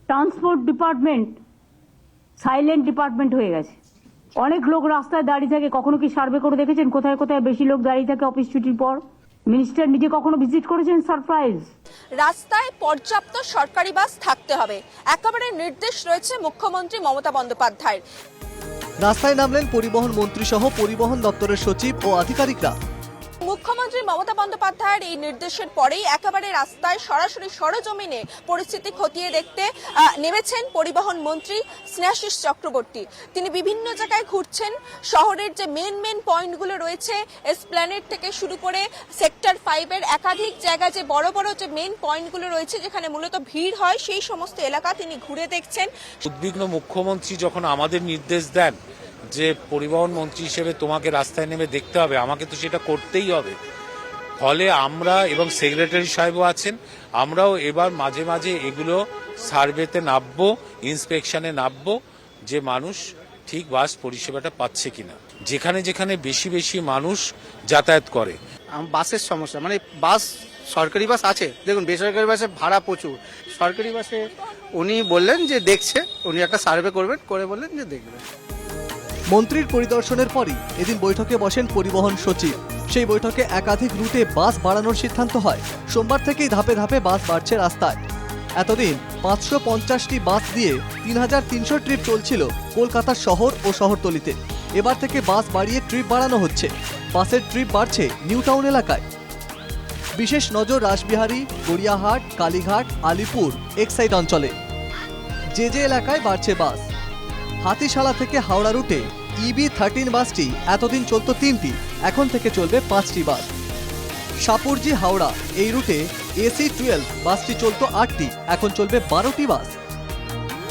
Transport department silent department হয়ে গেছে। অনেক লোক রাস্তায় দাঁড়িয়ে থাকে, কখনো কি সার্ভে করে দেখেছেন কোথায় কোথায় বেশি লোক দাঁড়িয়ে থাকে অফিস ছুটির পর? মিনিস্টার নিজে কখনো ভিজিট করেছেন? সারপ্রাইজ। রাস্তায় পর্যাপ্ত সরকারি বাস থাকতে হবে, একেবারে নির্দেশ রয়েছে মুখ্যমন্ত্রী মমতা বন্দ্যোপাধ্যায়ের। রাস্তায় নামলেন পরিবহন মন্ত্রী সহ পরিবহন দপ্তরের সচিব ও আধিকারিকরা। মুখ্যমন্ত্রী মমতা বন্দ্যোপাধ্যায়ের এই নির্দেশের পরেই একেবারে রাস্তায় সরাসরি সরজমিনে পরিস্থিতি খতিয়ে দেখতে নেমেছেন পরিবহন মন্ত্রী স্নেহাশিস চক্রবর্তী। তিনি বিভিন্ন জায়গায় ঘুরছেন, শহরের যে মেন পয়েন্টগুলো রয়েছে, এসপ্ল্যানেড থেকে শুরু করে সেক্টর 5-এর একাধিক জায়গায় যে বড় বড় যে মেন পয়েন্টগুলো রয়েছে যেখানে মূলত ভিড় হয়, সেই সমস্ত এলাকা তিনি ঘুরে দেখছেন। উদ্বিগ্ন মুখ্যমন্ত্রী যখন আমাদের নির্দেশ দেন যে পরিবহন মন্ত্রী হিসেবে তোমাকে রাস্তায় নেমে দেখতে হবে, আমাকে তো সেটা করতেই হবে। ফলে আমরা এবং সেক্রেটারি সাহেবও আছেন, আমরাও এবার মাঝে মাঝে এগুলো সার্ভেতে নামবো, ইন্সপেকশনে নামবো, যে মানুষ ঠিক বাস পরিষেবাটা পাচ্ছে কিনা, যেখানে যেখানে বেশি বেশি মানুষ যাতায়াত করে। বাসের সমস্যা, মানে বাস সরকারি বাস আছে, দেখুন বেসরকারি বাসে ভাড়া প্রচুর, সরকারি বাসে উনি বললেন যে দেখছে, উনি একটা সার্ভে করবেন, করে বললেন যে দেখবেন। মন্ত্রীর পরিদর্শনের পরই এদিন বৈঠকে বসেন পরিবহন সচিব। সেই বৈঠকে একাধিক রুটে বাস বাড়ানোর সিদ্ধান্ত হয়। সোমবার থেকেই ধাপে ধাপে বাস বাড়ছে রাস্তায়। এতদিন 550টি বাস দিয়ে 3300 ট্রিপ চলছিল কলকাতা শহর ও শহরতলিতে। এবার থেকে বাস বাড়িয়ে ট্রিপ বাড়ানো হচ্ছে। বাসের ট্রিপ বাড়ছে নিউ টাউন এলাকায়। বিশেষ নজর রাসবিহারী, গড়িয়াহাট, কালীঘাট, আলিপুর, এক্সাইড অঞ্চলে। যে এলাকায় বাড়ছে বাস। হাতিশালা থেকে হাওড়া রুটে EB13 বাসটি এতদিন চলত 3টি, এখন থেকে চলবে 5টি বাস। সাপুরজি হাওড়া এই রুটে AC12 বাসটি চলত 8টি, এখন চলবে 12টি বাস।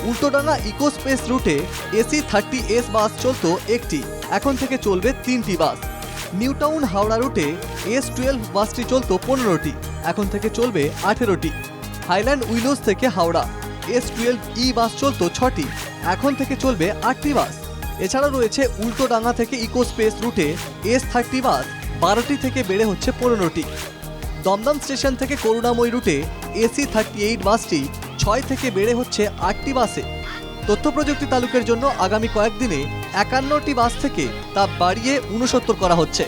উল্টোডাঙ্গা ইকো স্পেস রুটে AC30S বাস চলত 1টি, এখন থেকে চলবে 3টি বাস। নিউ টাউন হাওড়া রুটে S12 বাসটি চলত 15টি, এখন থেকে চলবে 18টি। হাইল্যান্ড উইলোস থেকে হাওড়া S12E বাস চলত 6টি, এখন থেকে চলবে 8টি বাস। এছাড়া রয়েছে উল্টোডাঙ্গা থেকে ইকো স্পেস রুটে S30 বাস 12টি থেকে বেড়ে হচ্ছে 15টি। দমদম স্টেশন থেকে করুণাময়ী রুটে AC38 বাসটি 6 থেকে বেড়ে হচ্ছে 8টি বাসে। তথ্য প্রযুক্তি তালুকের জন্য আগামী কয়েকদিনে 51টি বাস থেকে তা বাড়িয়ে 69 করা হচ্ছে।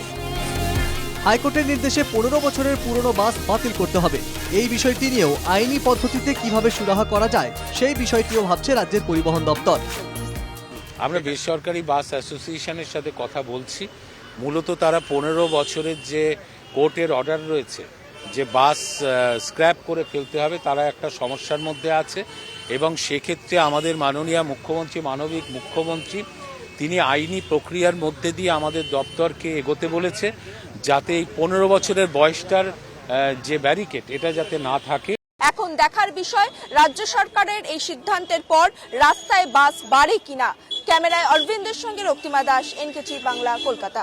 হাইকোর্টের নির্দেশে 15 বছরের পুরনো বাস বাতিল করতে হবে। এই বিষয়টি নিয়েও আইনি পদ্ধতিতে কিভাবে সুরাহা করা যায় সেই বিষয়টিও ভাবছে রাজ্যের পরিবহন দপ্তর। আমরা বেসরকারি বাস অ্যাসোসিয়েশনের সাথে কথা বলছি। মূলত তারা 15 বছরের যে কোর্টের অর্ডার রয়েছে যে বাস স্ক্র্যাপ করে ফেলতে হবে, তারা একটা সমস্যার মধ্যে আছে এবং সেক্ষেত্রে আমাদের মাননীয় মুখ্যমন্ত্রী, মানবিক মুখ্যমন্ত্রী, তিনি আইনি প্রক্রিয়ার মধ্যে দিয়ে আমাদের দপ্তরকে এগোতে বলেছে, যাতে এই 15 বছরের বয়সটার যে ব্যারিকেড এটা যাতে না থাকে। এখন দেখার বিষয় রাজ্য সরকারের এই সিদ্ধান্তের পর রাস্তায় বাস বাড়ে কিনা। ক্যামেরায় অরবিন্দের সঙ্গে রক্তিমা দাস, NKTV বাংলা, কলকাতা।